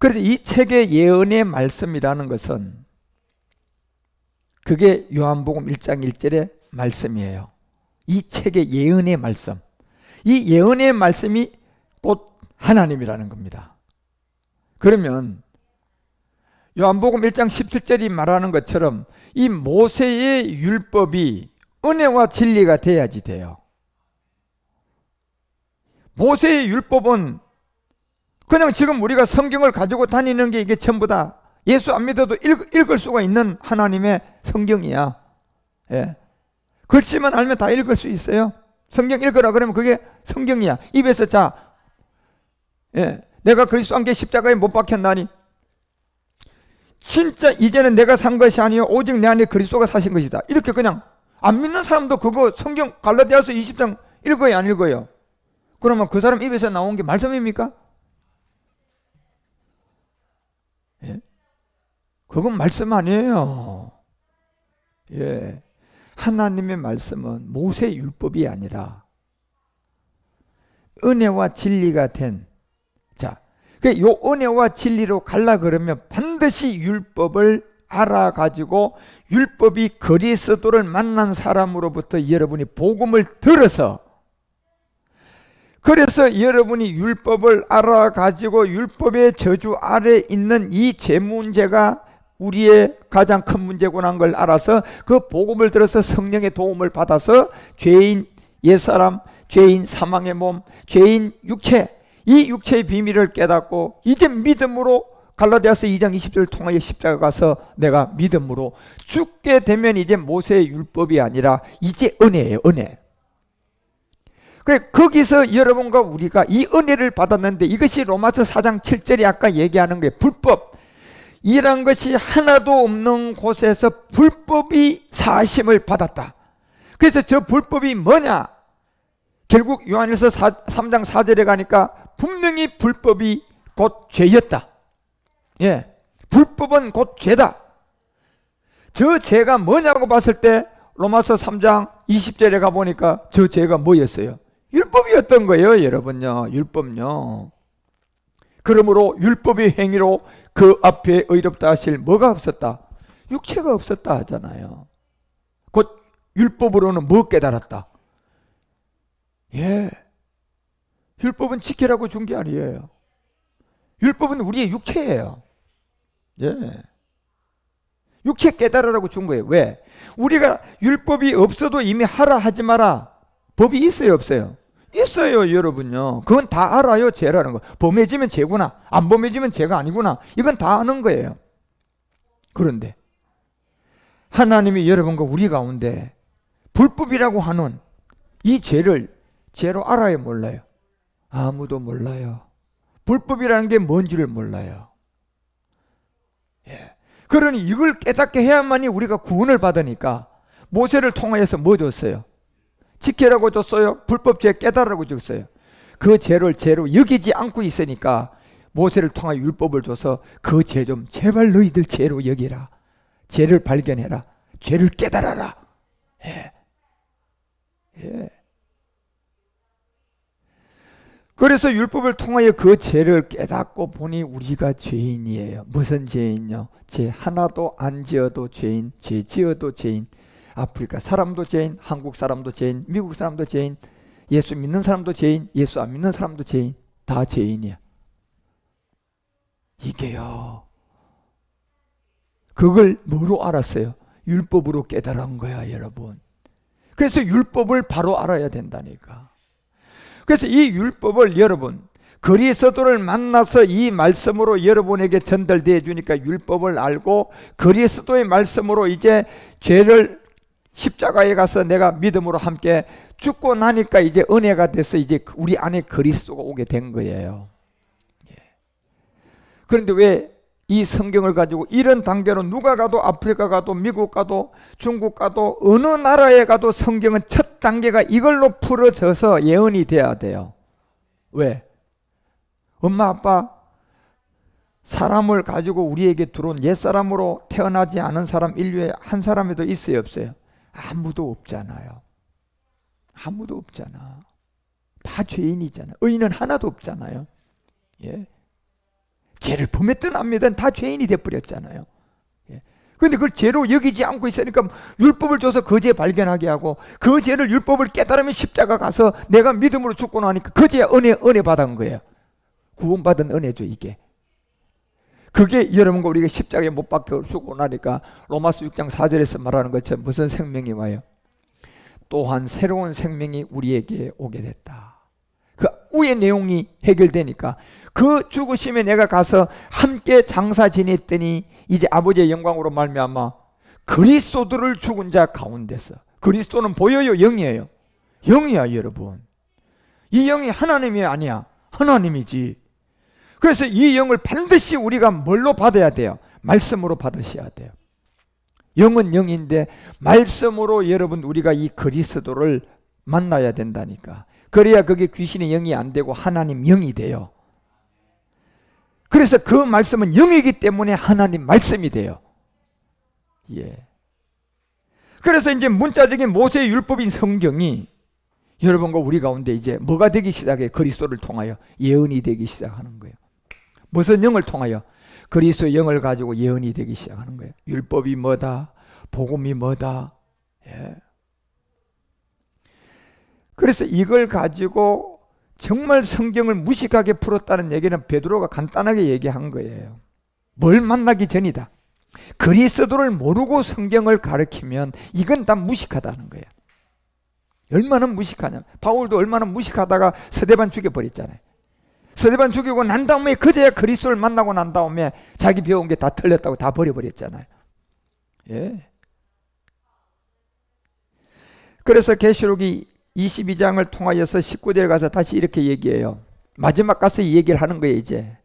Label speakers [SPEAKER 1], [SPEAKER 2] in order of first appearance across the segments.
[SPEAKER 1] 그래서 이 책의 예언의 말씀이라는 것은 그게 요한복음 1장 1절의 말씀이에요. 이 책의 예언의 말씀. 이 예언의 말씀이 곧 하나님이라는 겁니다. 그러면 요한복음 1장 17절이 말하는 것처럼 이 모세의 율법이 은혜와 진리가 돼야지 돼요. 모세의 율법은 그냥 지금 우리가 성경을 가지고 다니는 게 이게 전부 다 예수 안 믿어도 읽을 수가 있는 하나님의 성경이야. 예. 글씨만 알면 다 읽을 수 있어요. 성경 읽으라 그러면 그게 성경이야. 입에서 자, 예. 내가 그리스도 함께 십자가에 못 박혔나니 진짜 이제는 내가 산 것이 아니요 오직 내 안에 그리스도가 사신 것이다. 이렇게 그냥 안 믿는 사람도 그거 성경 갈라디아서 20장 읽어요, 안 읽어요? 그러면 그 사람 입에서 나온 게 말씀입니까? 예? 그건 말씀 아니에요. 예. 하나님의 말씀은 모세 율법이 아니라 은혜와 진리가 된, 자, 요 은혜와 진리로 갈라 그러면 반드시 율법을 알아가지고 율법이 그리스도를 만난 사람으로부터 여러분이 복음을 들어서, 그래서 여러분이 율법을 알아가지고 율법의 저주 아래 있는 이 죄 문제가 우리의 가장 큰 문제구나 하는 걸 알아서 그 복음을 들어서 성령의 도움을 받아서 죄인 옛사람, 죄인 사망의 몸, 죄인 육체, 이 육체의 비밀을 깨닫고 이제 믿음으로 갈라디아서 2장 20절을 통하여 십자가 가서 내가 믿음으로 죽게 되면 이제 모세의 율법이 아니라 이제 은혜예요, 은혜. 그래, 거기서 여러분과 우리가 이 은혜를 받았는데 이것이 로마서 4장 7절이 아까 얘기하는 거예요. 불법. 이란 것이 하나도 없는 곳에서 불법이 사심을 받았다. 그래서 저 불법이 뭐냐? 결국 요한일서 3장 4절에 가니까 분명히 불법이 곧 죄였다. 예, 불법은 곧 죄다. 저 죄가 뭐냐고 봤을 때 로마서 3장 20절에 가보니까 저 죄가 뭐였어요? 율법이었던 거예요, 여러분요. 율법요. 그러므로 율법의 행위로 그 앞에 의롭다 하실 뭐가 없었다? 육체가 없었다 하잖아요. 곧 율법으로는 뭐 깨달았다? 예, 율법은 지키라고 준 게 아니에요. 율법은 우리의 육체예요. 예, 육체 깨달으라고 준 거예요. 왜? 우리가 율법이 없어도 이미 하라 하지 마라 법이 있어요, 없어요? 있어요, 여러분요. 그건 다 알아요, 죄라는 거. 범해지면 죄구나, 안 범해지면 죄가 아니구나, 이건 다 아는 거예요. 그런데 하나님이 여러분과 우리 가운데 불법이라고 하는 이 죄를 죄로 알아요, 몰라요? 아무도 몰라요. 불법이라는 게 뭔지를 몰라요. 예. 그러니 이걸 깨닫게 해야만이 우리가 구원을 받으니까 모세를 통하여서 뭐 줬어요? 지키라고 줬어요? 불법죄 깨달으라고 줬어요? 그 죄를 죄로 여기지 않고 있으니까 모세를 통하여 율법을 줘서 그 죄 좀 제발 너희들 죄로 여기라. 죄를 발견해라. 죄를 깨달아라. 예. 예. 그래서 율법을 통하여 그 죄를 깨닫고 보니 우리가 죄인이에요. 무슨 죄인요? 죄 하나도 안 지어도 죄인, 죄 지어도 죄인. 아프리카 사람도 죄인, 한국 사람도 죄인, 미국 사람도 죄인, 예수 믿는 사람도 죄인, 예수 안 믿는 사람도 죄인. 다 죄인이야. 이게요, 그걸 뭐로 알았어요? 율법으로 깨달은 거야, 여러분. 그래서 율법을 바로 알아야 된다니까. 그래서 이 율법을 여러분, 그리스도를 만나서 이 말씀으로 여러분에게 전달되어 주니까 율법을 알고 그리스도의 말씀으로 이제 죄를 십자가에 가서 내가 믿음으로 함께 죽고 나니까 이제 은혜가 돼서 이제 우리 안에 그리스도가 오게 된 거예요. 그런데 왜 이 성경을 가지고 이런 단계로 누가 가도 아프리카 가도 미국 가도 중국 가도 어느 나라에 가도 성경은 첫 단계가 이걸로 풀어져서 예언이 돼야 돼요. 왜? 엄마 아빠 사람을 가지고 우리에게 들어온 옛사람으로 태어나지 않은 사람 인류에 한 사람에도 있어요, 없어요? 아무도 없잖아요. 아무도 없잖아. 다 죄인이잖아. 의인은 하나도 없잖아요. 예. 죄를 범했든 안 범했든 다 죄인이 돼버렸잖아요. 그런데 그걸 죄로 여기지 않고 있으니까 율법을 줘서 그 죄 발견하게 하고, 그 죄를 율법을 깨달으면 십자가 가서 내가 믿음으로 죽고 나니까 그 죄 은혜 받은 거예요. 구원받은 은혜죠 이게. 그게 여러분과 우리가 십자가에 못 박혀 죽고 나니까 로마서 6장 4절에서 말하는 것처럼 무슨 생명이 와요? 또한 새로운 생명이 우리에게 오게 됐다. 그 후의 내용이 해결되니까 그 죽으심에 내가 가서 함께 장사 지냈더니 이제 아버지의 영광으로 말미암아 그리스도를 죽은 자 가운데서, 그리스도는 보여요 영이에요? 영이야 여러분. 이 영이 하나님이 아니야, 하나님이지. 그래서 이 영을 반드시 우리가 뭘로 받아야 돼요? 말씀으로 받으셔야 돼요. 영은 영인데 말씀으로 여러분 우리가 이 그리스도를 만나야 된다니까. 그래야 그게 귀신의 영이 안 되고 하나님 영이 돼요. 그래서 그 말씀은 영이기 때문에 하나님 말씀이 돼요. 예. 그래서 이제 문자적인 모세의 율법인 성경이 여러분과 우리 가운데 이제 뭐가 되기 시작해요? 그리스도를 통하여 예언이 되기 시작하는 거예요. 무슨 영을 통하여? 그리스도의 영을 가지고 예언이 되기 시작하는 거예요. 율법이 뭐다? 복음이 뭐다? 예. 그래서 이걸 가지고 정말 성경을 무식하게 풀었다는 얘기는 베드로가 간단하게 얘기한 거예요. 뭘 만나기 전이다. 그리스도를 모르고 성경을 가르치면 이건 다 무식하다는 거예요. 얼마나 무식하냐. 바울도 얼마나 무식하다가 스데반 죽여버렸잖아요. 스데반 죽이고 난 다음에 그제야 그리스도를 만나고 난 다음에 자기 배운 게 다 틀렸다고 다 버려버렸잖아요. 예. 그래서 계시록이 22장을 통하여서 19절에 가서 다시 이렇게 얘기해요. 마지막 가서 이 얘기를 하는 거예요. 이제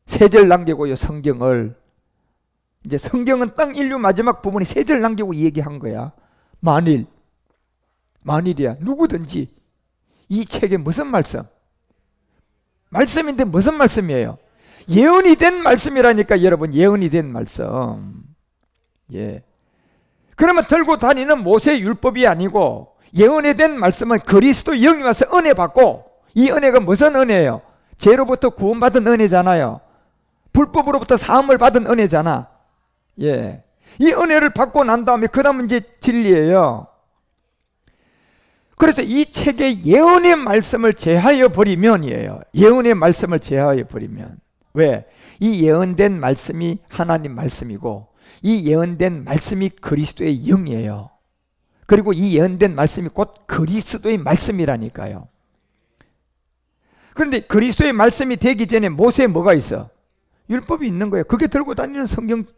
[SPEAKER 1] 세 절 남기고요 성경을. 이제 성경은 땅 인류 마지막 부분이 세 절 남기고 이 얘기한 거야. 만일이야 누구든지 이 책에 무슨 말씀? 말씀인데 무슨 말씀이에요? 예언이 된 말씀이라니까 여러분. 예언이 된 말씀. 예. 그러면 들고 다니는 모세의 율법이 아니고 예언에 된 말씀은 그리스도 영이 와서 은혜 받고, 이 은혜가 무슨 은혜예요? 죄로부터 구원받은 은혜잖아요. 불법으로부터 사함을 받은 은혜잖아. 예. 이 은혜를 받고 난 다음에 그 다음은 이제 진리예요. 그래서 이 책의 예언의 말씀을 제하여 버리면이에요. 예언의 말씀을 제하여 버리면. 왜? 이 예언된 말씀이 하나님 말씀이고 이 예언된 말씀이 그리스도의 영이에요. 그리고 이 예언된 말씀이 곧 그리스도의 말씀이라니까요. 그런데 그리스도의 말씀이 되기 전에 모세에 뭐가 있어? 율법이 있는 거예요. 그게 들고 다니는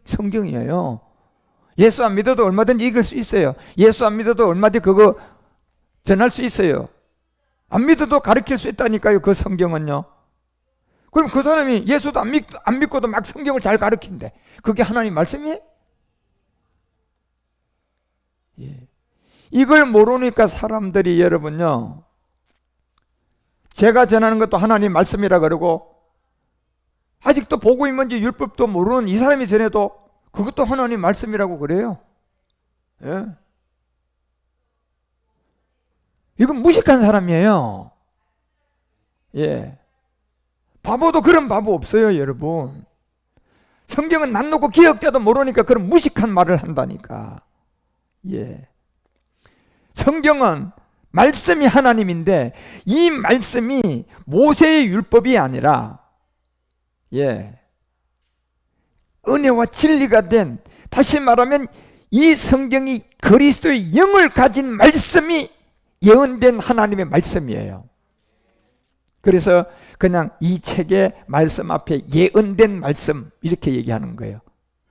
[SPEAKER 1] 성경이에요. 예수 안 믿어도 얼마든지 이길 수 있어요. 예수 안 믿어도 얼마든지 그거 전할 수 있어요. 안 믿어도 가르칠 수 있다니까요. 그 성경은요. 그럼 그 사람이 예수도 안 믿고도 막 성경을 잘 가르친대. 그게 하나님 말씀이에요? 예. 이걸 모르니까 사람들이 여러분요, 제가 전하는 것도 하나님 말씀이라 그러고 아직도 복음이 뭔지 율법도 모르는 이 사람이 전해도 그것도 하나님 말씀이라고 그래요. 예. 이건 무식한 사람이에요. 예. 바보도 그런 바보 없어요, 여러분. 성경은 난 놓고 기억자도 모르니까 그런 무식한 말을 한다니까. 예. 성경은 말씀이 하나님인데 이 말씀이 모세의 율법이 아니라 예, 은혜와 진리가 된, 다시 말하면 이 성경이 그리스도의 영을 가진 말씀이 예언된 하나님의 말씀이에요. 그래서 그냥 이 책의 말씀 앞에 예언된 말씀 이렇게 얘기하는 거예요.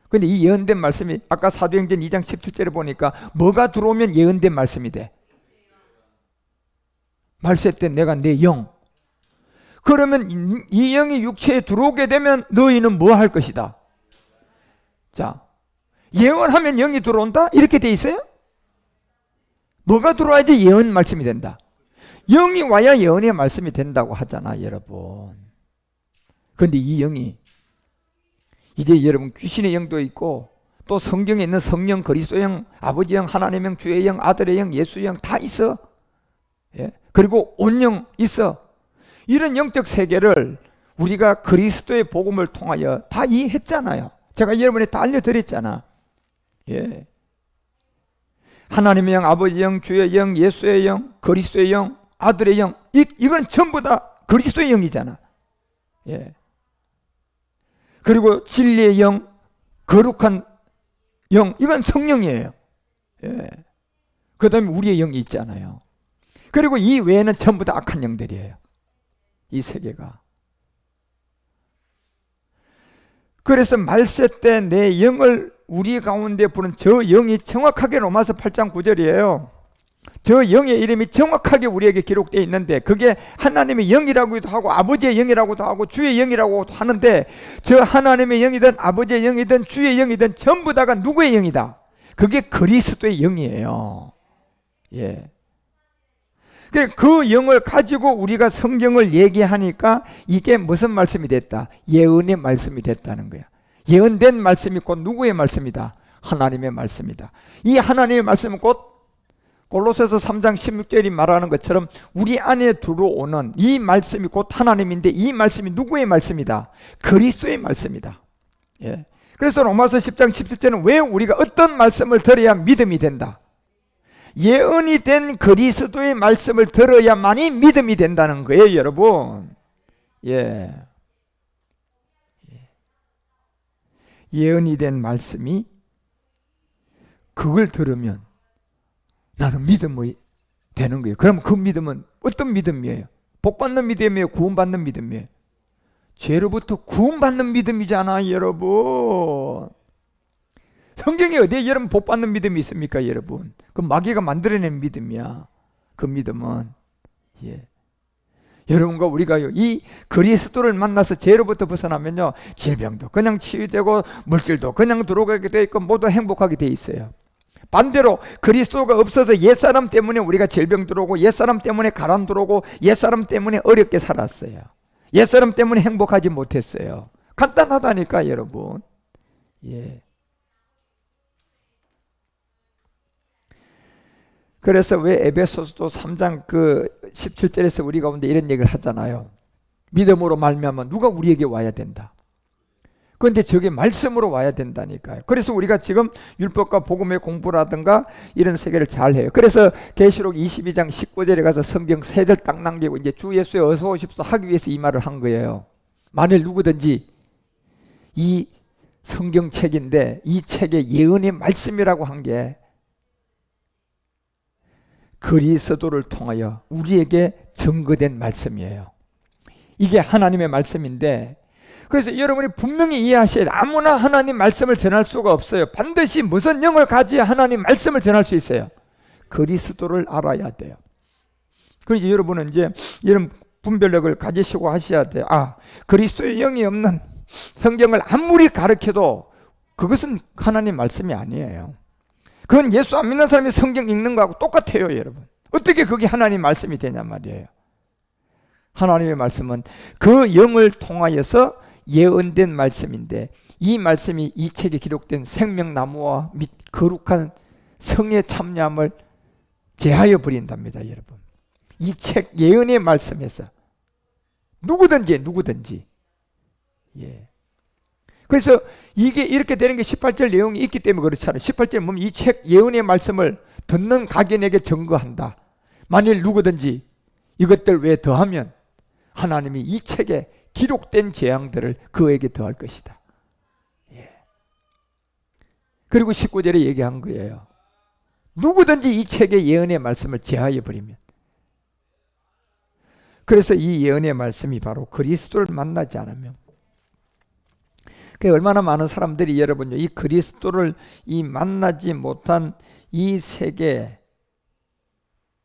[SPEAKER 1] 근데 이 예언된 말씀이 아까 사도행전 2장 17절에 보니까 뭐가 들어오면 예언된 말씀이 돼? 말세 때 내가 내 영. 그러면 이 영이 육체에 들어오게 되면 너희는 뭐 할 것이다? 자, 예언하면 영이 들어온다? 이렇게 돼 있어요? 뭐가 들어와야지 예언 말씀이 된다. 영이 와야 예언의 말씀이 된다고 하잖아, 여러분. 그런데 이 영이 이제 여러분 귀신의 영도 있고 또 성경에 있는 성령, 그리스도 영, 아버지 영, 하나님 영, 주의 영, 아들의 영, 예수의 영 다 있어. 예? 그리고 온영 있어. 이런 영적 세계를 우리가 그리스도의 복음을 통하여 다 이해했잖아요. 제가 여러분에 다 알려드렸잖아. 예. 하나님의 영, 아버지의 영, 주의 영, 예수의 영, 그리스도의 영, 아들의 영, 이건 전부 다 그리스도의 영이잖아. 예. 그리고 진리의 영, 거룩한 영, 이건 성령이에요. 예. 그 다음에 우리의 영이 있잖아요. 그리고 이 외에는 전부 다 악한 영들이에요. 이 세 개가. 그래서 말세 때 내 영을 우리 가운데 부른 저 영이 정확하게 로마서 8장 9절이에요. 저 영의 이름이 정확하게 우리에게 기록되어 있는데 그게 하나님의 영이라고도 하고 아버지의 영이라고도 하고 주의 영이라고도 하는데 저 하나님의 영이든 아버지의 영이든 주의 영이든 전부 다가 누구의 영이다? 그게 그리스도의 영이에요. 예. 그 영을 가지고 우리가 성경을 얘기하니까 이게 무슨 말씀이 됐다? 예언의 말씀이 됐다는 거야. 예언된 말씀이 곧 누구의 말씀이다? 하나님의 말씀이다. 이 하나님의 말씀은 곧 골로새서 3장 16절이 말하는 것처럼 우리 안에 들어오는 이 말씀이 곧 하나님인데 이 말씀이 누구의 말씀이다? 그리스도의 말씀이다. 예. 그래서 로마서 10장 17절은 왜 우리가 어떤 말씀을 들어야 믿음이 된다? 예언이 된 그리스도의 말씀을 들어야만이 믿음이 된다는 거예요, 여러분. 예. 예언이 된 말씀이 그걸 들으면 나는 믿음이 되는 거예요. 그럼 그 믿음은 어떤 믿음이에요? 복받는 믿음이에요? 구원받는 믿음이에요? 죄로부터 구원받는 믿음이잖아, 여러분. 성경에 어디에 여러분 복받는 믿음이 있습니까, 여러분? 그 마귀가 만들어낸 믿음이야. 그 믿음은. 예. 여러분과 우리가요, 이 그리스도를 만나서 죄로부터 벗어나면요, 질병도 그냥 치유되고 물질도 그냥 들어가게 돼 있고 모두 행복하게 돼 있어요. 반대로 그리스도가 없어서 옛사람 때문에 우리가 질병 들어오고 옛사람 때문에 가란 들어오고 옛사람 때문에 어렵게 살았어요. 옛사람 때문에 행복하지 못했어요. 간단하다니까, 여러분. 예. 그래서 왜 에베소서도 3장 17절에서 우리 가운데 이런 얘기를 하잖아요. 믿음으로 말미암아 누가 우리에게 와야 된다. 그런데 저게 말씀으로 와야 된다니까요. 그래서 우리가 지금 율법과 복음의 공부라든가 이런 세계를 잘 해요. 그래서 계시록 22장 19절에 가서 성경 3절 딱 남기고 이제 주 예수에 어서 오십시오 하기 위해서 이 말을 한 거예요. 만일 누구든지 이 성경책인데 이 책의 예언의 말씀이라고 한 게 그리스도를 통하여 우리에게 증거된 말씀이에요. 이게 하나님의 말씀인데, 그래서 여러분이 분명히 이해하셔야 돼요. 아무나 하나님 말씀을 전할 수가 없어요. 반드시 무슨 영을 가지야 하나님 말씀을 전할 수 있어요? 그리스도를 알아야 돼요. 그래서 여러분은 이제 이런 분별력을 가지시고 하셔야 돼요. 아, 그리스도의 영이 없는 성경을 아무리 가르쳐도 그것은 하나님 말씀이 아니에요. 그건 예수 안 믿는 사람이 성경 읽는 거하고 똑같아요, 여러분. 어떻게 그게 하나님 말씀이 되냐 말이에요. 하나님의 말씀은 그 영을 통하여서 예언된 말씀인데 이 말씀이 이 책에 기록된 생명나무와 및 거룩한 성의 참여함을 제하여 버린답니다, 여러분. 이 책 예언의 말씀에서 누구든지 예. 그래서 이게 이렇게 되는 게 18절 내용이 있기 때문에 그렇잖아요. 18절 보면 이 책 예언의 말씀을 듣는 각인에게 증거한다. 만일 누구든지 이것들 외에 더하면 하나님이 이 책에 기록된 재앙들을 그에게 더할 것이다. 예. 그리고 19절에 얘기한 거예요. 누구든지 이 책의 예언의 말씀을 제하여 버리면. 그래서 이 예언의 말씀이 바로 그리스도를 만나지 않으면, 얼마나 많은 사람들이 여러분요, 이 그리스도를 이 만나지 못한 이 세계,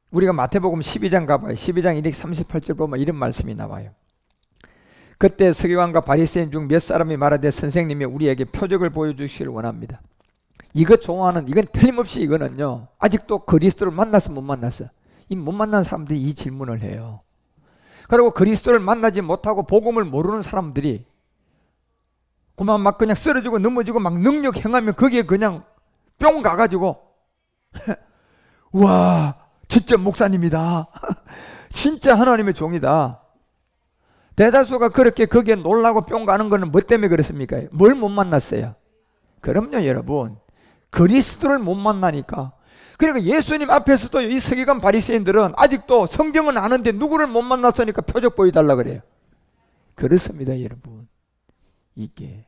[SPEAKER 1] 우리가 마태복음 12장 가봐요. 12장 238절 보면 이런 말씀이 나와요. 그때 서기관과 바리새인 중 몇 사람이 말하되 선생님이 우리에게 표적을 보여주시기를 원합니다. 이거 좋아하는, 이건 틀림없이 이거는요, 아직도 그리스도를 만나서 못 만났어. 이 못 만난 사람들이 이 질문을 해요. 그리고 그리스도를 만나지 못하고 복음을 모르는 사람들이 그만 막 그냥 쓰러지고 넘어지고 막 능력 행하면 거기에 그냥 뿅 가가지고 와, 진짜 목사님이다. 진짜 하나님의 종이다. 대다수가 그렇게 거기에 놀라고 뿅 가는 거는 뭐 때문에 그렇습니까? 뭘 못 만났어요? 그럼요, 여러분. 그리스도를 못 만나니까. 그러니까 예수님 앞에서도 이 서기관 바리새인들은 아직도 성경은 아는데 누구를 못 만났으니까 표적 보여달라 그래요. 그렇습니다, 여러분. 이게.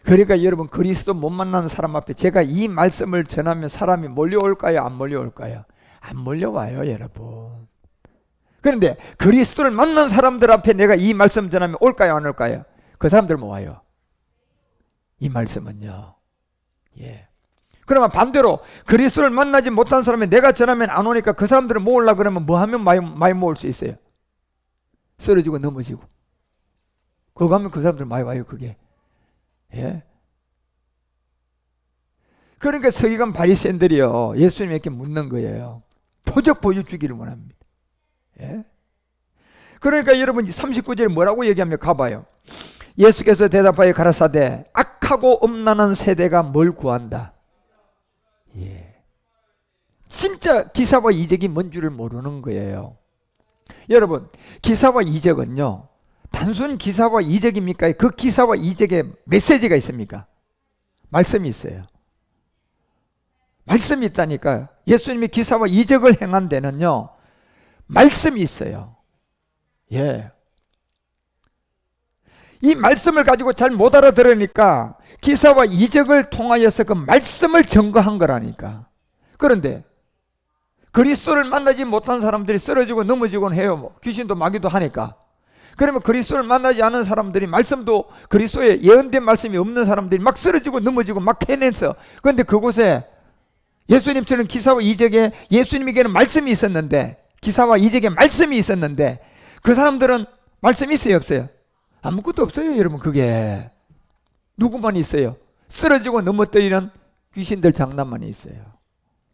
[SPEAKER 1] 그러니까 여러분, 그리스도 못 만나는 사람 앞에 제가 이 말씀을 전하면 사람이 몰려올까요? 안 몰려올까요? 안 몰려와요, 여러분. 그런데 그리스도를 만난 사람들 앞에 내가 이 말씀 전하면 올까요, 안 올까요? 그 사람들 뭐 와요? 이 말씀은요. 예. 그러면 반대로 그리스도를 만나지 못한 사람이 내가 전하면 안 오니까 그 사람들은 모으려고 그러면 뭐 하면 많이 모을 수 있어요? 쓰러지고 넘어지고. 그거 하면 그 사람들 많이 와요, 그게. 예. 그러니까 서기관 바리새인들이요, 예수님에게 묻는 거예요. 표적 보여주기를 원합니다. 예? 그러니까 여러분 39절에 뭐라고 얘기하며 가봐요. 예수께서 대답하여 가라사대 악하고 음란한 세대가 뭘 구한다? 예. 진짜 기사와 이적이 뭔 줄을 모르는 거예요. 여러분, 기사와 이적은요, 단순 기사와 이적입니까? 그 기사와 이적에 메시지가 있습니까? 말씀이 있어요. 말씀이 있다니까요. 예수님이 기사와 이적을 행한 데는요, 말씀이 있어요. 예. 이 말씀을 가지고 잘 못 알아들으니까 기사와 이적을 통하여서 그 말씀을 증거한 거라니까. 그런데 그리스도를 만나지 못한 사람들이 쓰러지고 넘어지곤 해요. 뭐 귀신도 마귀도 하니까. 그러면 그리스도를 만나지 않은 사람들이, 말씀도 그리스도의 예언된 말씀이 없는 사람들이 막 쓰러지고 넘어지고 막 해내서, 그런데 그곳에 예수님처럼 기사와 이적에 예수님에게는 말씀이 있었는데, 기사와 이적에 말씀이 있었는데 그 사람들은 말씀이 있어요, 없어요? 아무것도 없어요, 여러분. 그게 누구만 있어요? 쓰러지고 넘어뜨리는 귀신들 장난만 있어요.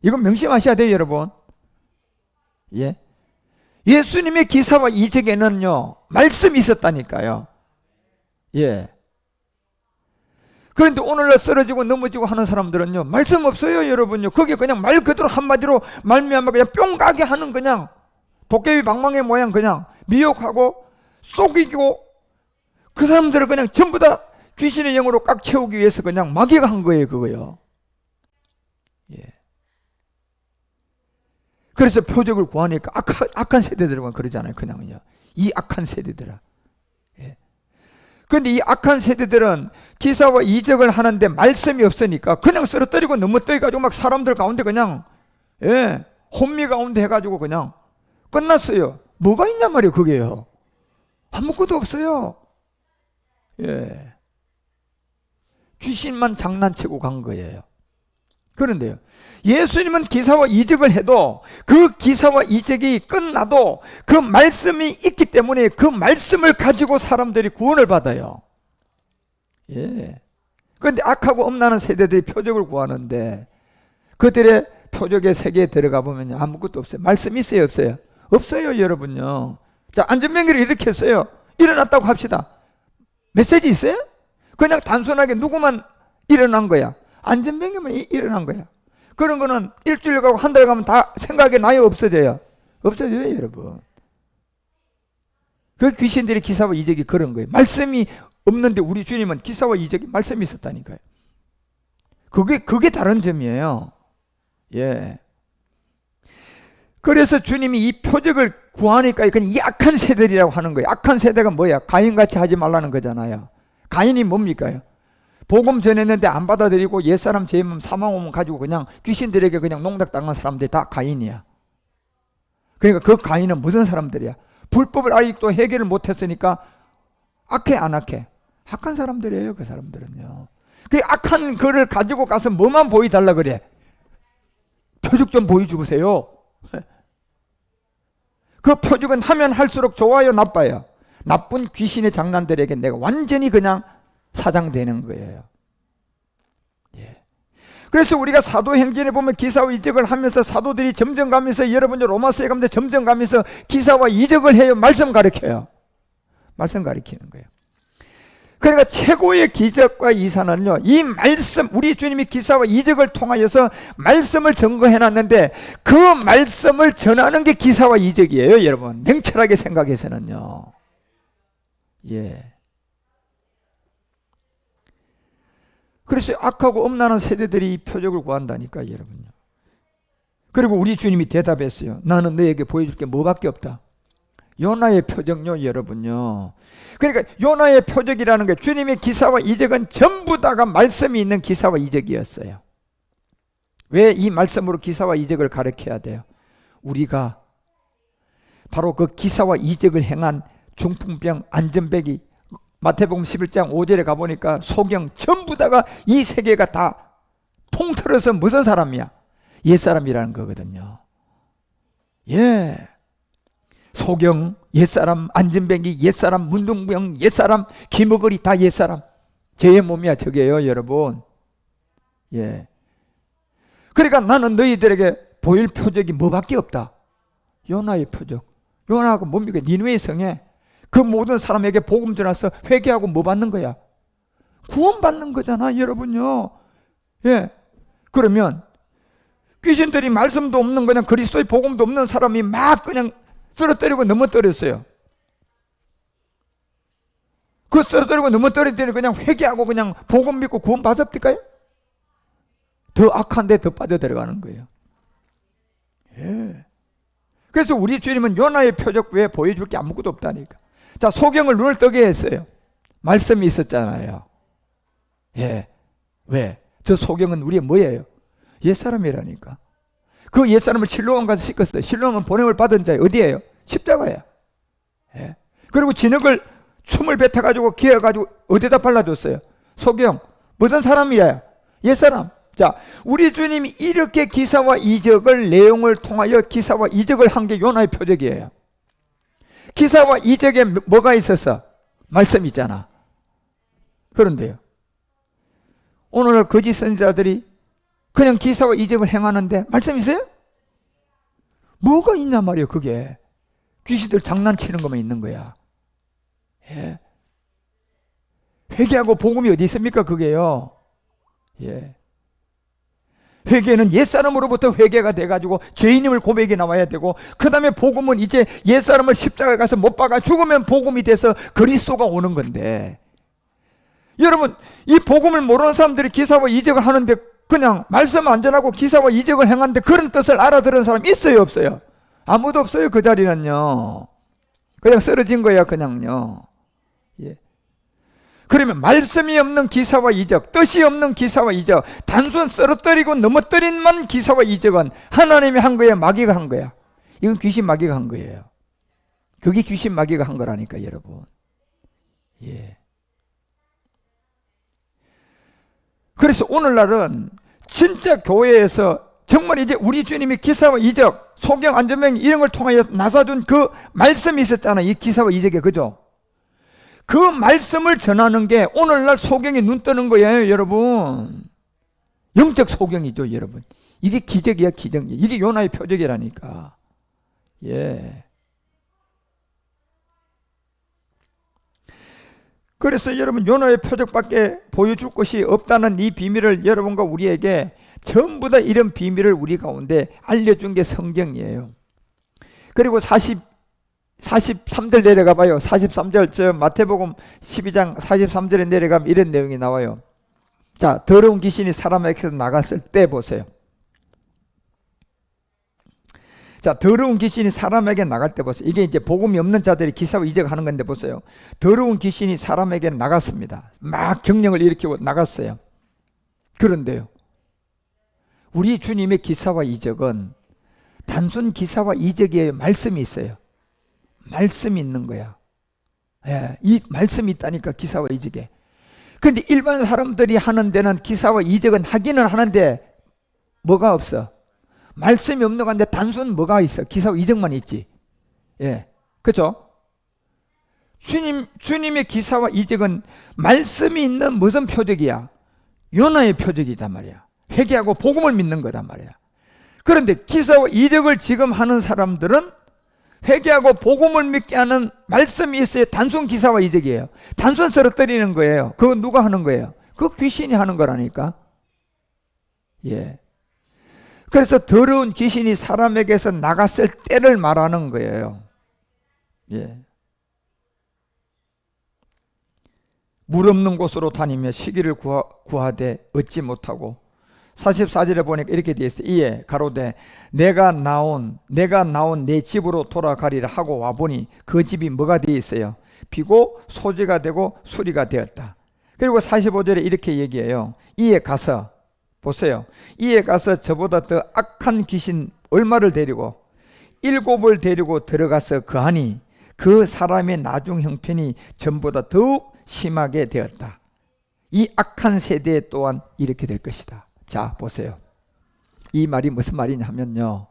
[SPEAKER 1] 이건 명심하셔야 돼요, 여러분. 예. 예수님의 기사와 이적에는요, 말씀이 있었다니까요. 예. 그런데 오늘날 쓰러지고 넘어지고 하는 사람들은요, 말씀 없어요, 여러분요. 그게 그냥 말 그대로 한마디로 말미암아 그냥 뿅 가게 하는, 그냥 도깨비 방망이 모양 그냥 미혹하고 속이고, 그 사람들을 그냥 전부 다 귀신의 영으로 꽉 채우기 위해서 그냥 마귀가 한 거예요, 그거요. 예. 그래서 표적을 구하니까 악한 세대들은 그러잖아요, 그냥요. 이 악한 세대들아. 예. 그런데 이 악한 세대들은 기사와 이적을 하는데 말씀이 없으니까 그냥 쓰러뜨리고 넘어뜨려가지고 막 사람들 가운데 그냥, 예, 혼미 가운데 해가지고 그냥 끝났어요. 뭐가 있냐 말이에요, 그게요. 아무것도 없어요. 예. 귀신만 장난치고 간 거예요. 그런데요, 예수님은 기사와 이적을 해도 그 기사와 이적이 끝나도 그 말씀이 있기 때문에 그 말씀을 가지고 사람들이 구원을 받아요. 예. 그런데 악하고 음란한 세대들이 표적을 구하는데 그들의 표적의 세계에 들어가 보면 아무것도 없어요. 말씀이 있어요, 없어요? 없어요, 여러분요. 자, 안전병기를 이렇게 했어요. 일어났다고 합시다. 메시지 있어요? 그냥 단순하게 누구만 일어난 거야. 안전병기만 일어난 거야. 그런 거는 일주일 가고 한 달 가면 다 생각이 나요, 없어져요? 없어져요, 여러분. 그 귀신들의 기사와 이적이 그런 거예요. 말씀이 없는데 우리 주님은 기사와 이적이 말씀이 있었다니까요. 그게 다른 점이에요. 예. 그래서 주님이 이 표적을 구하니까 그냥 이 악한 세대라고 하는 거예요. 악한 세대가 뭐야? 가인같이 하지 말라는 거잖아요. 가인이 뭡니까? 복음 전했는데 안 받아들이고 옛사람 죄면 사망 오면 가지고 그냥 귀신들에게 그냥 농락당한 사람들이 다 가인이야. 그러니까 그 가인은 무슨 사람들이야? 불법을 아직도 해결을 못했으니까 악해, 안 악해? 악한 사람들이에요, 그 사람들은요. 그 악한 거를 가지고 가서 뭐만 보여달라 그래? 표적 좀 보여주세요. 그 표적은 하면 할수록 좋아요, 나빠요? 나쁜 귀신의 장난들에게 내가 완전히 그냥 사장되는 거예요. 예. 그래서 우리가 사도행전에 보면 기사와 이적을 하면서 사도들이 점점 가면서, 여러분 로마서에 가면서 점점 가면서 기사와 이적을 해요, 말씀 가르쳐요. 말씀 가르치는 거예요. 그러니까 최고의 기적과 이사는요, 이 말씀, 우리 주님이 기사와 이적을 통하여서 말씀을 증거해 놨는데 그 말씀을 전하는 게 기사와 이적이에요, 여러분. 냉철하게 생각해서는요. 예. 그래서 악하고 엄란한 세대들이 이 표적을 구한다니까, 여러분요. 그리고 우리 주님이 대답했어요. 나는 너에게 보여줄 게 뭐밖에 없다. 요나의 표적요, 여러분요. 그러니까 요나의 표적이라는 게 주님의 기사와 이적은 전부 다가 말씀이 있는 기사와 이적이었어요. 왜 이 말씀으로 기사와 이적을 가르쳐야 돼요? 우리가 바로 그 기사와 이적을 행한 중풍병 안전뱅이, 마태복음 11장 5절에 가보니까 소경 전부 다가 이 세계가 다 통틀어서 무슨 사람이야? 옛사람이라는 거거든요. 예. 소경 옛사람, 안전뱅이 옛사람, 문둥병 옛사람, 기머거리 다 옛사람. 죄의 몸이야 저게요, 여러분. 예. 그러니까 나는 너희들에게 보일 표적이 뭐밖에 없다. 요나의 표적. 요나하고 뭡니까? 니느웨 성에 그 모든 사람에게 복음 전해서 회개하고 뭐 받는 거야? 구원받는 거잖아, 여러분요. 예. 그러면 귀신들이 말씀도 없는 그냥 그리스도의 복음도 없는 사람이 막 그냥 쓰러뜨리고 넘어뜨렸어요. 그 쓰러뜨리고 넘어뜨리더니 그냥 회개하고 그냥 복음 믿고 구원 받았을까요? 더 악한 데 더 빠져들어가는 거예요. 예. 그래서 우리 주님은 요나의 표적 외에 보여줄 게 아무것도 없다니까. 자, 소경을 눈을 뜨게 했어요. 말씀이 있었잖아요. 예. 왜? 저 소경은 우리의 뭐예요? 옛사람이라니까. 그 옛사람을 실로암 가서 씻겼어요. 실로암은 보냄을 받은 자예요. 어디예요? 십자가예요. 예. 그리고 진흙을 춤을 뱉어가지고 기어가지고 어디다 발라줬어요? 소경. 무슨 사람이야? 옛사람. 자, 우리 주님이 이렇게 기사와 이적을 내용을 통하여 기사와 이적을 한 게 요나의 표적이에요. 기사와 이적에 뭐가 있었어? 말씀 있잖아. 그런데요, 오늘 거짓 선지자들이 그냥 기사와 이적을 행하는데 말씀 있어요? 뭐가 있냐 말이에요. 그게 귀신들 장난치는 것만 있는 거야. 예. 회개하고 복음이 어디 있습니까? 그게요. 예. 회개는 옛사람으로부터 회개가 돼가지고 죄인임을 고백이 나와야 되고, 그 다음에 복음은 이제 옛사람을 십자가에 가서 못 박아 죽으면 복음이 돼서 그리스도가 오는 건데, 여러분 이 복음을 모르는 사람들이 기사와 이적을 하는데 그냥 말씀 안 전하고 기사와 이적을 행하는데 그런 뜻을 알아들은 사람 있어요, 없어요? 아무도 없어요. 그 자리는요. 그냥 쓰러진 거야, 그냥요. 예. 그러면 말씀이 없는 기사와 이적, 뜻이 없는 기사와 이적, 단순 쓰러뜨리고 넘어뜨린만 기사와 이적은 하나님이 한 거야, 마귀가 한 거야? 이건 귀신 마귀가 한 거예요. 그게 귀신 마귀가 한 거라니까, 여러분. 예. 그래서 오늘날은 진짜 교회에서 정말 이제 우리 주님이 기사와 이적, 소경, 안전병 이런 걸 통하여 나사준 그 말씀이 있었잖아요. 이 기사와 이적에, 그죠? 그 말씀을 전하는 게 오늘날 소경이 눈 뜨는 거예요, 여러분. 영적 소경이죠, 여러분. 이게 기적이야, 기적이야. 이게 요나의 표적이라니까. 예. 그래서 여러분, 요나의 표적밖에 보여줄 것이 없다는 이 비밀을 여러분과 우리에게 전부 다 이런 비밀을 우리 가운데 알려준 게 성경이에요. 그리고 43절 내려가 봐요. 43절, 저 마태복음 12장 43절에 내려가면 이런 내용이 나와요. 자, 더러운 귀신이 사람에게서 나갔을 때 보세요. 자, 더러운 귀신이 사람에게 나갈 때 보세요. 이게 이제 복음이 없는 자들이 기사와 이적을 하는 건데 보세요. 더러운 귀신이 사람에게 나갔습니다. 막 경령을 일으키고 나갔어요. 그런데요, 우리 주님의 기사와 이적은 단순 기사와 이적이에요. 말씀이 있어요. 말씀이 있는 거야. 예, 이 말씀이 있다니까, 기사와 이적에. 그런데 일반 사람들이 하는 데는 기사와 이적은 하기는 하는데 뭐가 없어? 말씀이 없는 건데 단순 뭐가 있어? 기사와 이적만 있지. 예, 그렇죠? 주님의 기사와 이적은 말씀이 있는 무슨 표적이야? 요나의 표적이단 말이야. 회개하고 복음을 믿는 거단 말이야. 그런데 기사와 이적을 지금 하는 사람들은 회개하고 복음을 믿게 하는 말씀이 있어야 단순 기사와 이적이에요. 단순 쓰러뜨리는 거예요. 그거 누가 하는 거예요? 그 귀신이 하는 거라니까. 예. 그래서 더러운 귀신이 사람에게서 나갔을 때를 말하는 거예요. 예. 물 없는 곳으로 다니며 시기를 구하되 얻지 못하고 44절에 보니까 이렇게 되어 있어요. 이에 가로되 내가 나온 내 집으로 돌아가리라 하고 와보니 그 집이 뭐가 되어 있어요? 비고 소지가 되고 수리가 되었다. 그리고 45절에 이렇게 얘기해요. 이에 가서 보세요. 이에 가서 저보다 더 악한 귀신 얼마를 데리고 7을 데리고 들어가서 거하니 그 사람의 나중 형편이 전보다 더욱 심하게 되었다. 이 악한 세대 또한 이렇게 될 것이다. 자, 보세요. 이 말이 무슨 말이냐 하면요,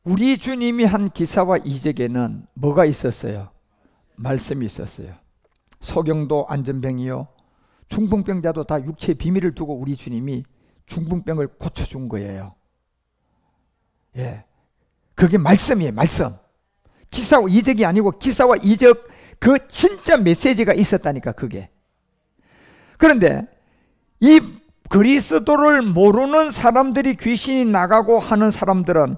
[SPEAKER 1] 우리 주님이 한 기사와 이적에는 뭐가 있었어요? 말씀이 있었어요. 소경도 안전병이요, 중풍병자도 다 육체의 비밀을 두고 우리 주님이 중풍병을 고쳐준 거예요. 예, 그게 말씀이에요. 말씀. 기사와 이적이 아니고 기사와 이적, 그 진짜 메시지가 있었다니까. 그게. 그런데 이 그리스도를 모르는 사람들이 귀신이 나가고 하는 사람들은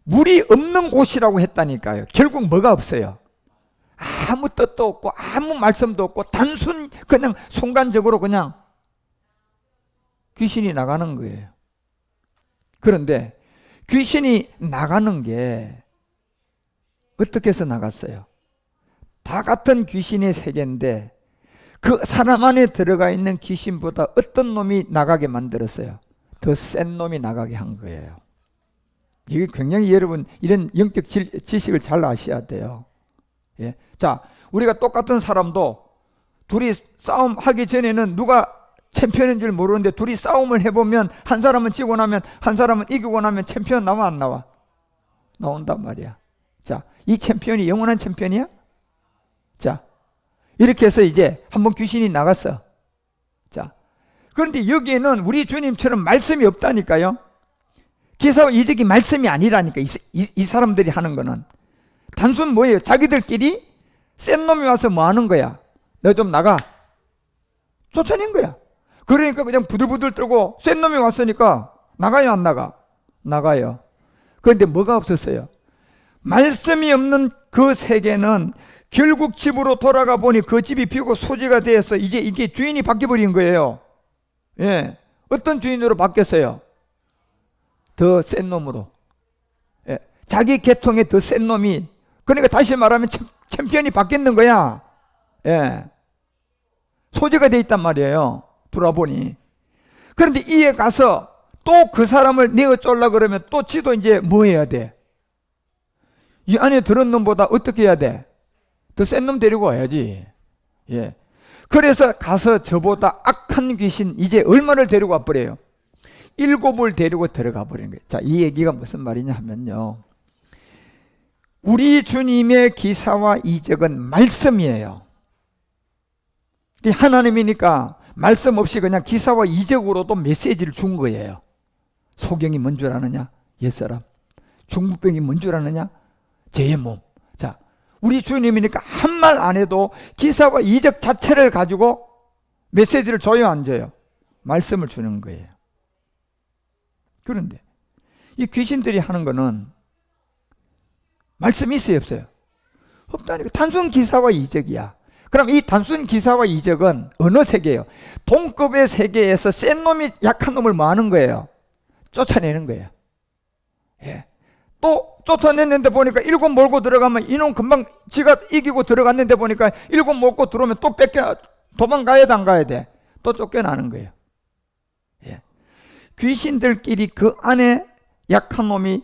[SPEAKER 1] 물이 없는 곳이라고 했다니까요. 결국 뭐가 없어요? 아무 뜻도 없고 아무 말씀도 없고 단순 그냥 순간적으로 그냥 귀신이 나가는 거예요. 그런데 귀신이 나가는 게 어떻게 해서 나갔어요? 다 같은 귀신의 세계인데 그 사람 안에 들어가 있는 귀신보다 어떤 놈이 나가게 만들었어요? 더 센 놈이 나가게 한 거예요. 이게 굉장히 여러분 이런 영적 지식을 잘 아셔야 돼요. 예. 자, 우리가 똑같은 사람도 둘이 싸움하기 전에는 누가 챔피언인 줄 모르는데 둘이 싸움을 해보면 한 사람은 지고 나면 한 사람은 이기고 나면 챔피언 나와 안 나와? 나온단 말이야. 자, 이 챔피언이 영원한 챔피언이야? 자, 이렇게 해서 이제 한번 귀신이 나갔어. 자, 그런데 여기에는 우리 주님처럼 말씀이 없다니까요. 기사와 이적이 말씀이 아니라니까. 이 사람들이 하는 거는 단순 뭐예요? 자기들끼리 센 놈이 와서 뭐 하는 거야? 너 좀 나가. 쫓아낸 거야. 그러니까 그냥 부들부들 떨고 센 놈이 왔으니까 나가요, 안 나가? 나가요. 그런데 뭐가 없었어요? 말씀이 없는 그 세계는 결국 집으로 돌아가 보니 그 집이 비고 소지가 되어서 이제 이게 주인이 바뀌어버린 거예요. 예. 어떤 주인으로 바뀌었어요? 더 센 놈으로. 예. 자기 계통의 더 센 놈이, 그러니까 다시 말하면 챔피언이 바뀌는 거야. 예. 소지가 돼 있단 말이에요. 돌아보니. 그런데 이에 가서 또 그 사람을 내어 쫄라 그러면 또 지도 이제 뭐 해야 돼? 이 안에 들은 놈보다 어떻게 해야 돼? 더 센 놈 데리고 와야지. 예. 그래서 가서 저보다 악한 귀신 이제 얼마를 데리고 와버려요? 7을 데리고 들어가 버리는 거예요. 자, 이 얘기가 무슨 말이냐 하면요, 우리 주님의 기사와 이적은 말씀이에요. 하나님이니까 말씀 없이 그냥 기사와 이적으로도 메시지를 준 거예요. 소경이 뭔 줄 아느냐? 옛사람. 중풍병이 뭔 줄 아느냐? 죄의 몸. 자, 우리 주님이니까 한 말 안 해도 기사와 이적 자체를 가지고 메시지를 줘요, 안 줘요? 말씀을 주는 거예요. 그런데 이 귀신들이 하는 거는 말씀이 있어요, 없어요? 없다니까. 단순 기사와 이적이야. 그럼 이 단순 기사와 이적은 어느 세계예요? 동급의 세계에서 센 놈이 약한 놈을 뭐 하는 거예요? 쫓아내는 거예요. 예. 또 쫓아냈는데 보니까 7 몰고 들어가면 이놈 금방 지가 이기고 들어갔는데 보니까 7 몰고 들어오면 또 도망가야 돼, 안 가야 돼? 또 쫓겨나는 거예요. 예. 귀신들끼리 그 안에 약한 놈이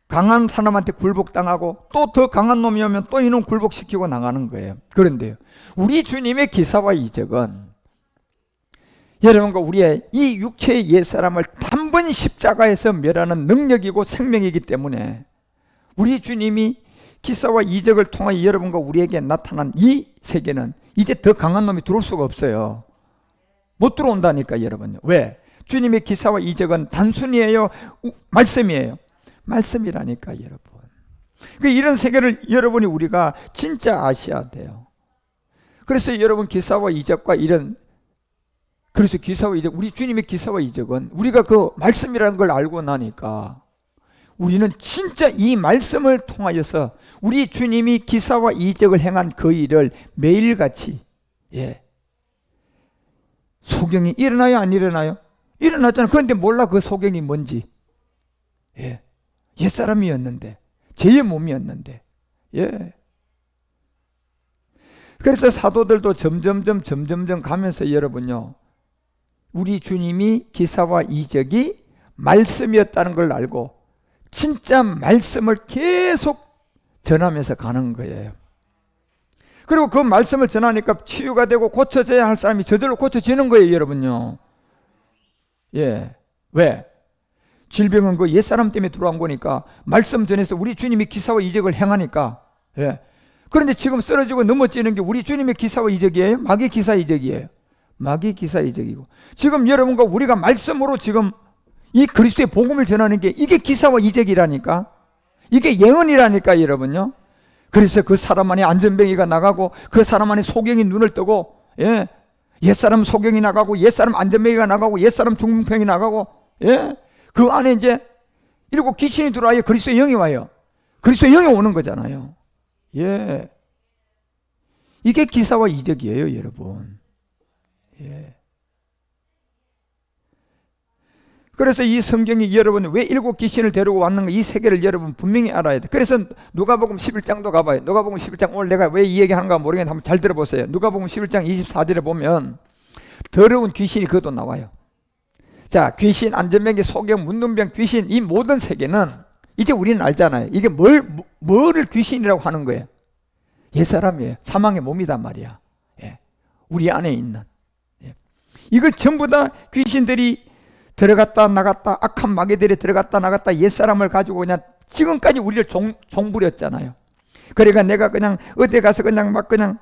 [SPEAKER 1] 강한 사람한테 굴복당하고 또 더 강한 놈이 오면 또 이놈 굴복시키고 나가는 거예요. 그런데요, 우리 주님의 기사와 이적은 여러분과 우리의 이 육체의 옛사람을 단번 십자가에서 멸하는 능력이고 생명이기 때문에 우리 주님이 기사와 이적을 통하여 여러분과 우리에게 나타난 이 세계는 이제 더 강한 놈이 들어올 수가 없어요. 못 들어온다니까, 여러분. 왜? 주님의 기사와 이적은 단순이에요? 말씀이에요? 말씀이라니까, 여러분. 이런 세계를 여러분이 우리가 진짜 아셔야 돼요. 그래서 여러분 기사와 이적과 이런, 그래서 기사와 이적, 우리 주님의 기사와 이적은 우리가 그 말씀이라는 걸 알고 나니까 우리는 진짜 이 말씀을 통하여서 우리 주님이 기사와 이적을 행한 그 일을 매일같이, 소경이 일어나요, 안 일어나요? 일어났잖아요. 그런데 몰라 그 소경이 뭔지. 옛사람이었는데, 죄의 몸이었는데. 그래서 사도들도 점점점 가면서 여러분요, 우리 주님이 기사와 이적이 말씀이었다는 걸 알고 진짜 말씀을 계속 전하면서 가는 거예요. 그리고 그 말씀을 전하니까 치유가 되고 고쳐져야 할 사람이 저절로 고쳐지는 거예요, 여러분요. 왜? 질병은 그 옛사람 때문에 들어온 거니까 말씀 전해서 우리 주님이 기사와 이적을 행하니까. 그런데 지금 쓰러지고 넘어지는 게 우리 주님의 기사와 이적이에요? 마귀 기사 이적이에요? 마귀 기사 이적이고, 지금 여러분과 우리가 말씀으로 지금 이 그리스도의 복음을 전하는 게 이게 기사와 이적이라니까, 이게 예언이라니까 여러분요. 그래서 그 사람 안에 안전뱅이가 나가고 그 사람 안에 소경이 눈을 뜨고, 옛사람 소경이 나가고 옛사람 안전뱅이가 나가고 옛사람 중풍병이 나가고, 그 안에 이제 7 귀신이 들어와요. 그리스도의 영이 와요. 그리스도의 영이 오는 거잖아요. 이게 기사와 이적이에요, 여러분. 그래서 이 성경이 여러분 왜 7 귀신을 데리고 왔는가, 이 세계를 여러분 분명히 알아야 돼. 그래서 누가복음 11장도 가봐요. 누가복음 11장, 오늘 내가 왜 이 얘기 하는가 모르겠는데 한번 잘 들어보세요. 누가복음 11장 24절에 보면 더러운 귀신이 그것도 나와요. 자, 귀신, 안전병기, 소경, 문둥병, 귀신, 이 모든 세계는 이제 우리는 알잖아요. 이게 뭐를 귀신이라고 하는 거예요? 옛사람이에요. 사망의 몸이단 말이야. 우리 안에 있는. 이걸 전부 다 귀신들이 들어갔다 나갔다, 악한 마귀들이 들어갔다 나갔다 옛사람을 가지고 그냥 지금까지 우리를 종부렸잖아요. 그러니까 내가 그냥 어디 가서 그냥 막 그냥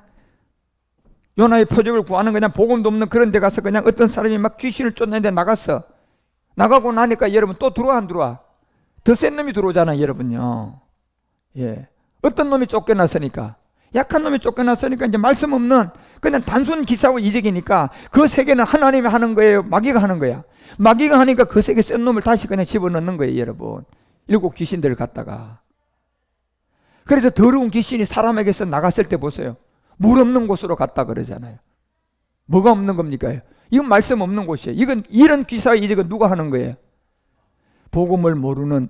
[SPEAKER 1] 요나의 표적을 구하는 그냥 복음도 없는 그런 데 가서 그냥 어떤 사람이 막 귀신을 쫓는데 나갔어. 나가고 나니까 여러분 또 들어와 안 들어와? 더 센 놈이 들어오잖아요, 여러분요. 어떤 놈이 쫓겨났으니까? 약한 놈이 쫓겨났으니까 이제 말씀 없는 그냥 단순 기사와 이적이니까 그 세계는 하나님이 하는 거예요, 마귀가 하는 거야? 마귀가 하니까 그 세계 센 놈을 다시 그냥 집어넣는 거예요, 여러분. 7 귀신들을 갖다가. 그래서 더러운 귀신이 사람에게서 나갔을 때 보세요. 물 없는 곳으로 갔다 그러잖아요. 뭐가 없는 겁니까? 이건 말씀 없는 곳이에요. 이건 이런 기사와 이적은 누가 하는 거예요? 복음을 모르는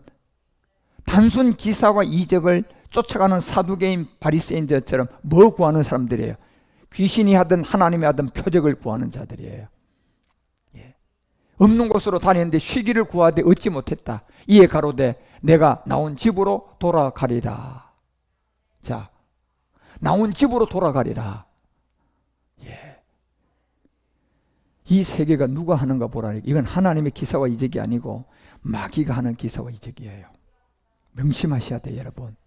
[SPEAKER 1] 단순 기사와 이적을 쫓아가는 사두개인 바리새인들처럼 뭐 구하는 사람들이에요? 귀신이 하든 하나님이 하든 표적을 구하는 자들이에요. 없는 곳으로 다니는데 쉬기를 구하되 얻지 못했다. 이에 가로되 내가 나온 집으로 돌아가리라. 자, 나온 집으로 돌아가리라. 이 세계가 누가 하는가 보라니. 이건 하나님의 기사와 이적이 아니고 마귀가 하는 기사와 이적이에요. 명심하셔야 돼요, 여러분.